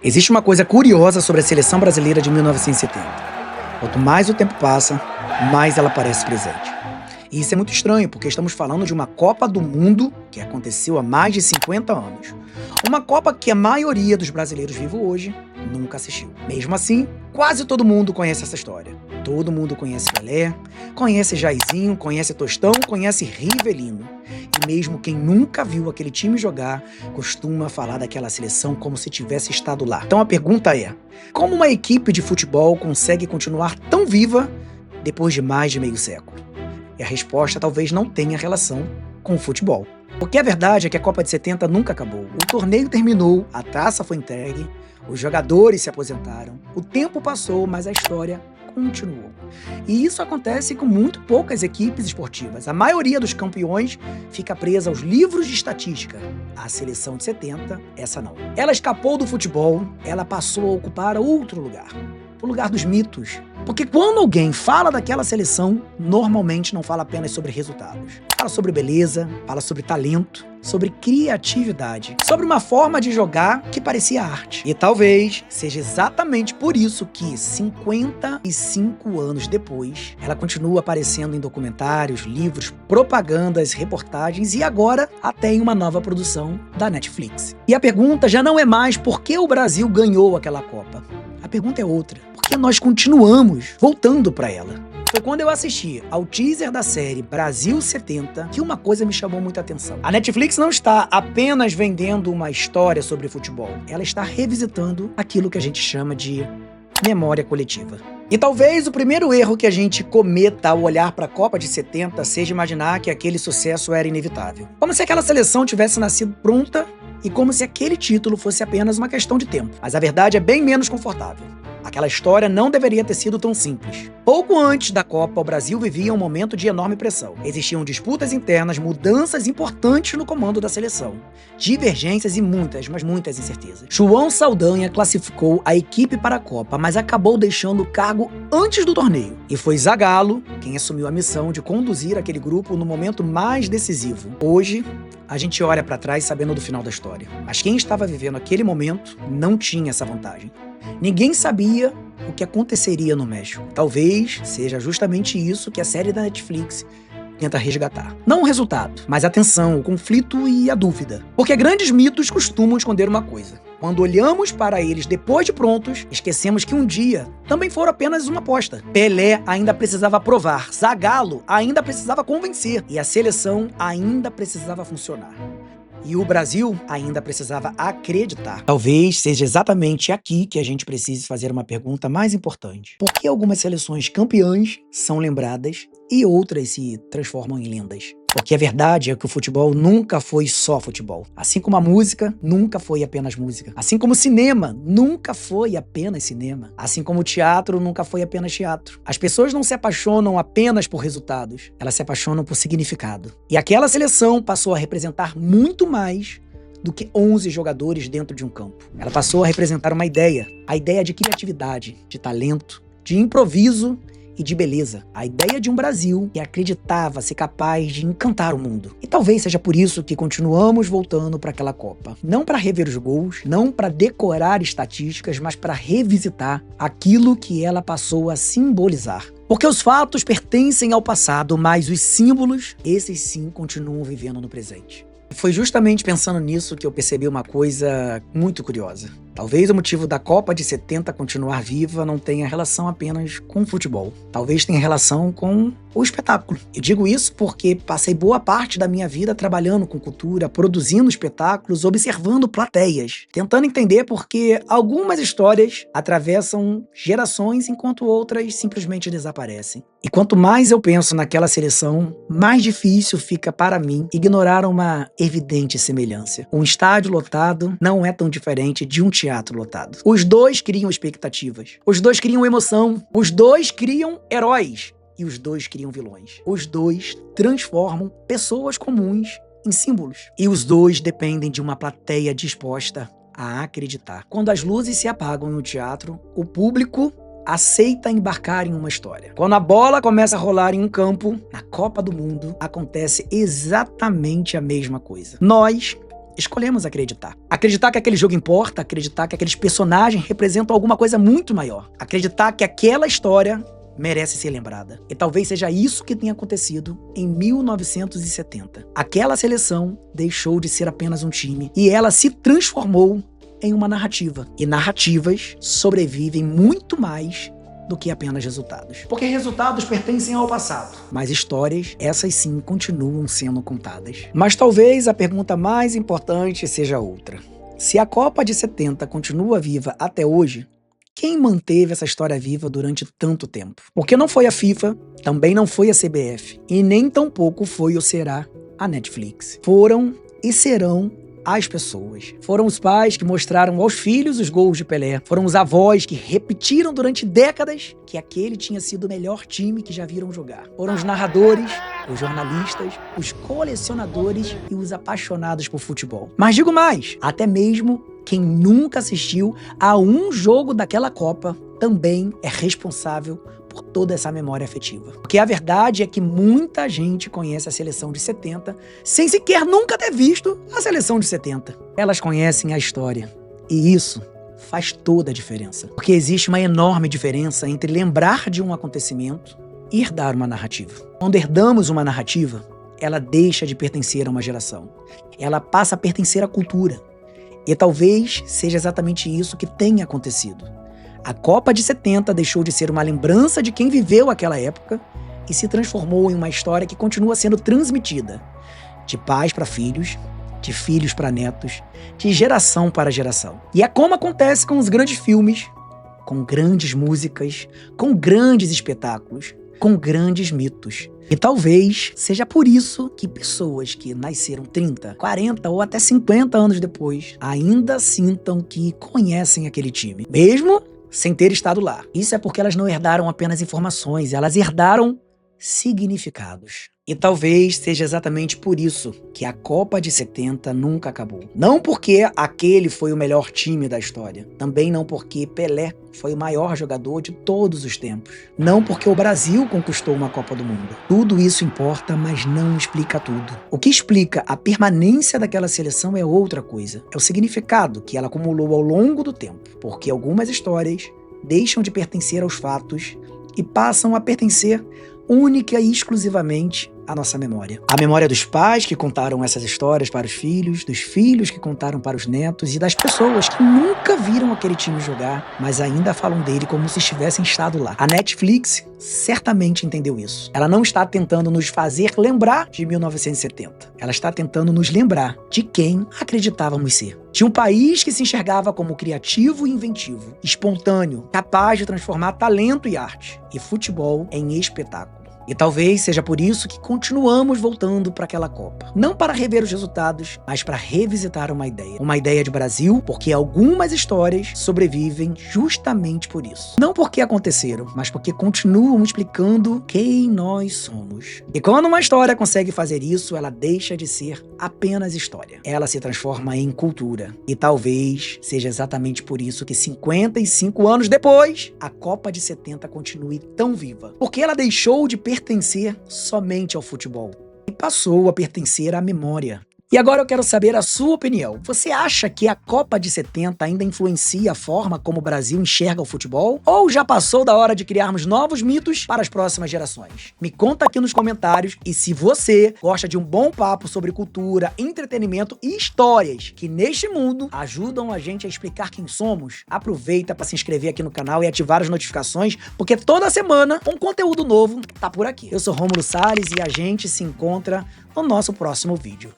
Existe uma coisa curiosa sobre a seleção brasileira de 1970. Quanto mais o tempo passa, mais ela parece presente. E isso é muito estranho, porque estamos falando de uma Copa do Mundo que aconteceu há mais de 50 anos. Uma Copa que a maioria dos brasileiros vivos hoje nunca assistiu. Mesmo assim, quase todo mundo conhece essa história. Todo mundo conhece Pelé, conhece Jairzinho, conhece Tostão, conhece Rivelino. E mesmo quem nunca viu aquele time jogar, costuma falar daquela seleção como se tivesse estado lá. Então a pergunta é, como uma equipe de futebol consegue continuar tão viva depois de mais de meio século? E a resposta talvez não tenha relação com o futebol. Porque a verdade é que a Copa de 70 nunca acabou. O torneio terminou, a taça foi entregue, os jogadores se aposentaram, o tempo passou, mas a história continuou. E isso acontece com muito poucas equipes esportivas. A maioria dos campeões fica presa aos livros de estatística. A seleção de 70, essa não. Ela escapou do futebol, ela passou a ocupar outro lugar. O lugar dos mitos. Porque quando alguém fala daquela seleção, normalmente não fala apenas sobre resultados. Fala sobre beleza, fala sobre talento, sobre criatividade, sobre uma forma de jogar que parecia arte. E talvez seja exatamente por isso que, 55 anos depois, ela continua aparecendo em documentários, livros, propagandas, reportagens e agora até em uma nova produção da Netflix. E a pergunta já não é mais por que o Brasil ganhou aquela Copa. A pergunta é outra. Por que nós continuamos voltando para ela? Foi quando eu assisti ao teaser da série Brasil 70 que uma coisa me chamou muita atenção. A Netflix não está apenas vendendo uma história sobre futebol, ela está revisitando aquilo que a gente chama de memória coletiva. E talvez o primeiro erro que a gente cometa ao olhar para a Copa de 70 seja imaginar que aquele sucesso era inevitável. Como se aquela seleção tivesse nascido pronta e como se aquele título fosse apenas uma questão de tempo. Mas a verdade é bem menos confortável. Aquela história não deveria ter sido tão simples. Pouco antes da Copa, o Brasil vivia um momento de enorme pressão. Existiam disputas internas, mudanças importantes no comando da seleção, divergências e muitas, mas muitas incertezas. João Saldanha classificou a equipe para a Copa, mas acabou deixando o cargo antes do torneio. E foi Zagallo quem assumiu a missão de conduzir aquele grupo no momento mais decisivo. Hoje, a gente olha para trás sabendo do final da história. Mas quem estava vivendo aquele momento não tinha essa vantagem. Ninguém sabia o que aconteceria no México. Talvez seja justamente isso que a série da Netflix tenta resgatar. Não o resultado, mas a tensão, o conflito e a dúvida. Porque grandes mitos costumam esconder uma coisa. Quando olhamos para eles depois de prontos, esquecemos que um dia também foram apenas uma aposta. Pelé ainda precisava provar, Zagallo ainda precisava convencer e a seleção ainda precisava funcionar. E o Brasil ainda precisava acreditar. Talvez seja exatamente aqui que a gente precise fazer uma pergunta mais importante. Por que algumas seleções campeãs são lembradas e outras se transformam em lendas? Porque a verdade é que o futebol nunca foi só futebol. Assim como a música nunca foi apenas música. Assim como o cinema nunca foi apenas cinema. Assim como o teatro nunca foi apenas teatro. As pessoas não se apaixonam apenas por resultados. Elas se apaixonam por significado. E aquela seleção passou a representar muito mais do que 11 jogadores dentro de um campo. Ela passou a representar uma ideia. A ideia de criatividade, de talento, de improviso e de beleza. A ideia de um Brasil que acreditava ser capaz de encantar o mundo. E talvez seja por isso que continuamos voltando para aquela Copa. Não para rever os gols, não para decorar estatísticas, mas para revisitar aquilo que ela passou a simbolizar. Porque os fatos pertencem ao passado, mas os símbolos, esses sim, continuam vivendo no presente. Foi justamente pensando nisso que eu percebi uma coisa muito curiosa. Talvez o motivo da Copa de 70 continuar viva não tenha relação apenas com o futebol. Talvez tenha relação com o espetáculo. Eu digo isso porque passei boa parte da minha vida trabalhando com cultura, produzindo espetáculos, observando plateias, tentando entender por que algumas histórias atravessam gerações enquanto outras simplesmente desaparecem. E quanto mais eu penso naquela seleção, mais difícil fica para mim ignorar uma evidente semelhança. Um estádio lotado não é tão diferente de um teatro lotado. Os dois criam expectativas. Os dois criam emoção. Os dois criam heróis. E os dois criam vilões. Os dois transformam pessoas comuns em símbolos. E os dois dependem de uma plateia disposta a acreditar. Quando as luzes se apagam no teatro, o público aceita embarcar em uma história. Quando a bola começa a rolar em um campo, na Copa do Mundo, acontece exatamente a mesma coisa. Nós, escolhemos acreditar. Acreditar que aquele jogo importa, acreditar que aqueles personagens representam alguma coisa muito maior. Acreditar que aquela história merece ser lembrada. E talvez seja isso que tenha acontecido em 1970. Aquela seleção deixou de ser apenas um time e ela se transformou em uma narrativa. E narrativas sobrevivem muito mais do que apenas resultados. Porque resultados pertencem ao passado, mas histórias, essas sim, continuam sendo contadas. Mas talvez a pergunta mais importante seja outra. Se a Copa de 70 continua viva até hoje, quem manteve essa história viva durante tanto tempo? Porque não foi a FIFA, também não foi a CBF, e nem tampouco foi ou será a Netflix. Foram e serão as pessoas. Foram os pais que mostraram aos filhos os gols de Pelé. Foram os avós que repetiram durante décadas que aquele tinha sido o melhor time que já viram jogar. Foram os narradores, os jornalistas, os colecionadores e os apaixonados por futebol. Mas digo mais, até mesmo quem nunca assistiu a um jogo daquela Copa também é responsável por toda essa memória afetiva. Porque a verdade é que muita gente conhece a seleção de 70 sem sequer nunca ter visto a seleção de 70. Elas conhecem a história. E isso faz toda a diferença. Porque existe uma enorme diferença entre lembrar de um acontecimento e herdar uma narrativa. Quando herdamos uma narrativa, ela deixa de pertencer a uma geração. Ela passa a pertencer à cultura. E talvez seja exatamente isso que tenha acontecido. A Copa de 70 deixou de ser uma lembrança de quem viveu aquela época e se transformou em uma história que continua sendo transmitida de pais para filhos, de filhos para netos, de geração para geração. E é como acontece com os grandes filmes, com grandes músicas, com grandes espetáculos, com grandes mitos. E talvez seja por isso que pessoas que nasceram 30, 40 ou até 50 anos depois ainda sintam que conhecem aquele time, mesmo sem ter estado lá. Isso é porque elas não herdaram apenas informações, elas herdaram significados. E talvez seja exatamente por isso que a Copa de 70 nunca acabou. Não porque aquele foi o melhor time da história. Também não porque Pelé foi o maior jogador de todos os tempos. Não porque o Brasil conquistou uma Copa do Mundo. Tudo isso importa, mas não explica tudo. O que explica a permanência daquela seleção é outra coisa. É o significado que ela acumulou ao longo do tempo. Porque algumas histórias deixam de pertencer aos fatos e passam a pertencer única e exclusivamente à nossa memória. A memória dos pais que contaram essas histórias para os filhos, dos filhos que contaram para os netos e das pessoas que nunca viram aquele time jogar, mas ainda falam dele como se estivessem estado lá. A Netflix certamente entendeu isso. Ela não está tentando nos fazer lembrar de 1970. Ela está tentando nos lembrar de quem acreditávamos ser. De um país que se enxergava como criativo e inventivo, espontâneo, capaz de transformar talento e arte, e futebol em espetáculo. E talvez seja por isso que continuamos voltando para aquela Copa. Não para rever os resultados, mas para revisitar uma ideia. Uma ideia de Brasil, porque algumas histórias sobrevivem justamente por isso. Não porque aconteceram, mas porque continuam explicando quem nós somos. E quando uma história consegue fazer isso, ela deixa de ser apenas história. Ela se transforma em cultura. E talvez seja exatamente por isso que 55 anos depois, a Copa de 70 continue tão viva. Porque ela deixou de pertencer somente ao futebol e passou a pertencer à memória. E agora eu quero saber a sua opinião. Você acha que a Copa de 70 ainda influencia a forma como o Brasil enxerga o futebol? Ou já passou da hora de criarmos novos mitos para as próximas gerações? Me conta aqui nos comentários, e se você gosta de um bom papo sobre cultura, entretenimento e histórias que neste mundo ajudam a gente a explicar quem somos, aproveita para se inscrever aqui no canal e ativar as notificações, porque toda semana um conteúdo novo tá por aqui. Eu sou Rômulo Salles e a gente se encontra no nosso próximo vídeo.